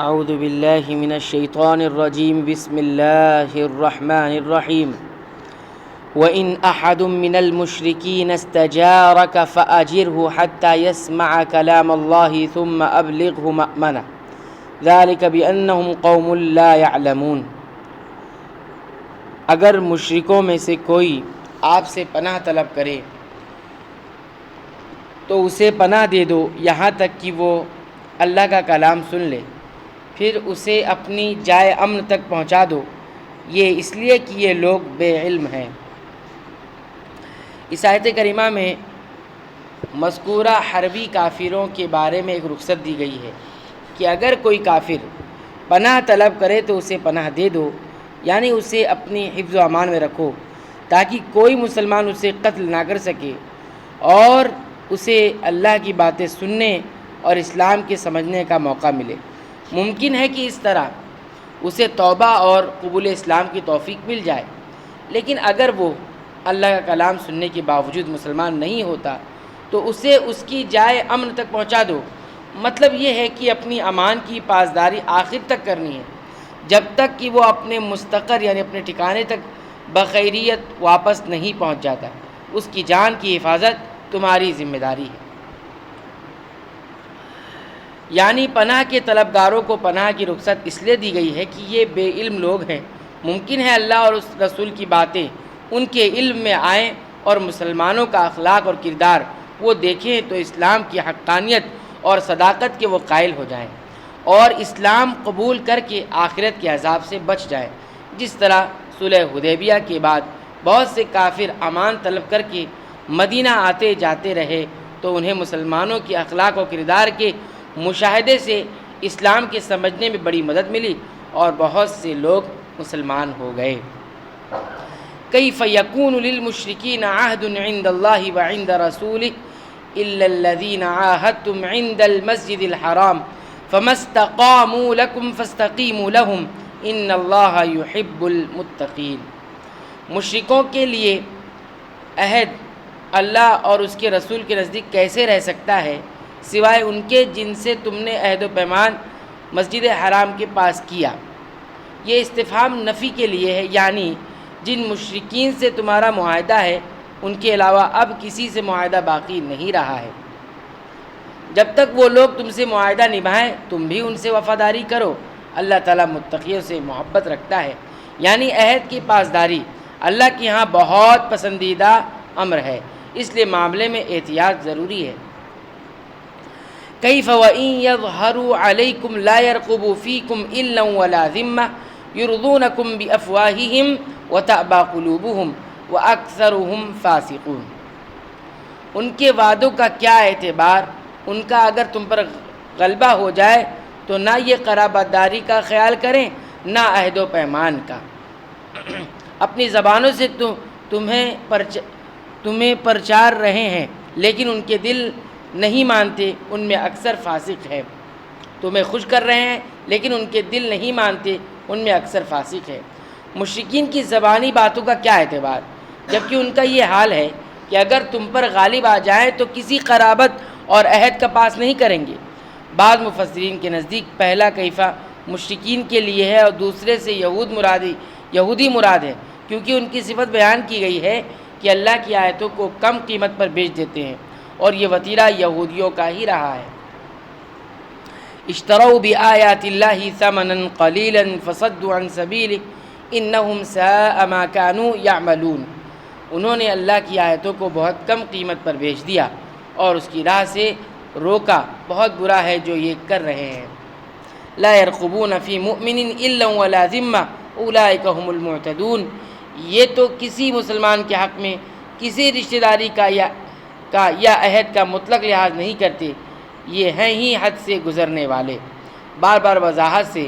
اعوذ باللہ من الشیطان الرجیم بسم اللہ الرحمن الرحیم وَإِنْ أَحَدٌ مِّنَ الْمُشْرِكِينَ اسْتَجَارَكَ فَأَجِرْهُ حَتَّى يَسْمَعَ كَلَامَ اللَّهِ ثُمَّ أَبْلِغْهُ مَأْمَنَهُ ذَلِكَ بِأَنَّهُمْ قَوْمٌ لَا يَعْلَمُونَ۔ اگر مشرکوں میں سے کوئی آپ سے پناہ طلب کرے تو اسے پناہ دے دو یہاں تک کہ وہ اللہ کا کلام سن لے، پھر اسے اپنی جائے امن تک پہنچا دو، یہ اس لیے کہ یہ لوگ بے علم ہیں۔ اس آیت کریمہ میں مذکورہ حربی کافروں کے بارے میں ایک رخصت دی گئی ہے کہ اگر کوئی کافر پناہ طلب کرے تو اسے پناہ دے دو، یعنی اسے اپنی حفظ و امان میں رکھو تاکہ کوئی مسلمان اسے قتل نہ کر سکے اور اسے اللہ کی باتیں سننے اور اسلام کے سمجھنے کا موقع ملے۔ ممکن ہے کہ اس طرح اسے توبہ اور قبول اسلام کی توفیق مل جائے، لیکن اگر وہ اللہ کا کلام سننے کے باوجود مسلمان نہیں ہوتا تو اسے اس کی جائے امن تک پہنچا دو۔ مطلب یہ ہے کہ اپنی امان کی پاسداری آخر تک کرنی ہے، جب تک کہ وہ اپنے مستقر یعنی اپنے ٹھکانے تک بخیریت واپس نہیں پہنچ جاتا۔ اس کی جان کی حفاظت تمہاری ذمہ داری ہے۔ یعنی پناہ کے طلبگاروں کو پناہ کی رخصت اس لیے دی گئی ہے کہ یہ بے علم لوگ ہیں، ممکن ہے اللہ اور اس رسول کی باتیں ان کے علم میں آئیں اور مسلمانوں کا اخلاق اور کردار وہ دیکھیں تو اسلام کی حقانیت اور صداقت کے وہ قائل ہو جائیں اور اسلام قبول کر کے آخرت کے عذاب سے بچ جائیں، جس طرح صلح حدیبیہ کے بعد بہت سے کافر امان طلب کر کے مدینہ آتے جاتے رہے تو انہیں مسلمانوں کی اخلاق و کردار کے مشاہدے سے اسلام کے سمجھنے میں بڑی مدد ملی اور بہت سے لوگ مسلمان ہو گئے۔ کیف یکون للمشرکین عہد عند اللہ وعند رسولہ الا الذین عاہدتم عند المسجد الحرام فما استقاموا لکم فاستقیموا لہم ان اللہ یحب المتقین۔ مشرکوں کے لیے عہد اللہ اور اس کے رسول کے نزدیک کیسے رہ سکتا ہے سوائے ان کے جن سے تم نے عہد و پیمان مسجد حرام کے پاس کیا۔ یہ استفہام نفی کے لیے ہے، یعنی جن مشرکین سے تمہارا معاہدہ ہے ان کے علاوہ اب کسی سے معاہدہ باقی نہیں رہا ہے۔ جب تک وہ لوگ تم سے معاہدہ نبھائیں تم بھی ان سے وفاداری کرو، اللہ تعالیٰ متقیوں سے محبت رکھتا ہے۔ یعنی عہد کی پاسداری اللہ کے ہاں بہت پسندیدہ امر ہے، اس لیے معاملے میں احتیاط ضروری ہے۔ کیف وَإِن يَظْهَرُوا عَلَيْكُمْ لَا يَرْقُبُوا فِيكُمْ إِلًّا وَلَا ذِمَّةً يُرْضُونَكُمْ بِأَفْوَاهِهِمْ وَتَأْبَى قُلُوبُهُمْ وَأَكْثَرُهُمْ فَاسِقُونَ۔ ان کے وعدوں کا کیا اعتبار، ان کا اگر تم پر غلبہ ہو جائے تو نہ یہ قرابت داری کا خیال کریں نہ عہد و پیمان کا۔ اپنی زبانوں سے تمہیں پرچار رہے ہیں لیکن ان کے دل نہیں مانتے، ان میں اکثر فاسق ہے۔ تمہیں خوش کر رہے ہیں لیکن ان کے دل نہیں مانتے، ان میں اکثر فاسق ہے۔ مشرکین کی زبانی باتوں کا کیا اعتبار، جبکہ ان کا یہ حال ہے کہ اگر تم پر غالب آ جائیں تو کسی قرابت اور عہد کا پاس نہیں کریں گے۔ بعض مفسرین کے نزدیک پہلا کیفہ مشرکین کے لیے ہے اور دوسرے سے یہودی مراد ہے، کیونکہ ان کی صفت بیان کی گئی ہے کہ اللہ کی آیتوں کو کم قیمت پر بیچ دیتے ہیں اور یہ وتیرہ یہودیوں کا ہی رہا ہے۔ اشتروا بآیات اللہ ثمنا قلیلا فصدوا عن سبیلہ انہم ساء ما كانوا یعملون۔ انہوں نے اللہ کی آیتوں کو بہت کم قیمت پر بیچ دیا اور اس کی راہ سے روکا، بہت برا ہے جو یہ کر رہے ہیں۔ لا يرقبون فی مؤمن الا ولا ذمہ اولئک هم المعتدون۔ یہ تو کسی مسلمان کے حق میں کسی رشتہ داری کا یا عہد کا مطلق لحاظ نہیں کرتے، یہ ہیں ہی حد سے گزرنے والے۔ بار بار وضاحت سے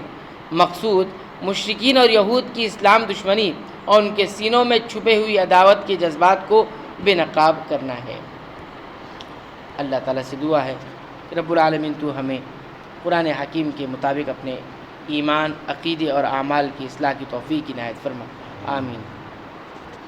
مقصود مشرکین اور یہود کی اسلام دشمنی اور ان کے سینوں میں چھپے ہوئی عداوت کے جذبات کو بے نقاب کرنا ہے۔ اللہ تعالیٰ سے دعا ہے کہ رب العالمین تو ہمیں قرآن حکیم کے مطابق اپنے ایمان، عقیدے اور اعمال کی اصلاح کی توفیق عنایت فرما، آمین۔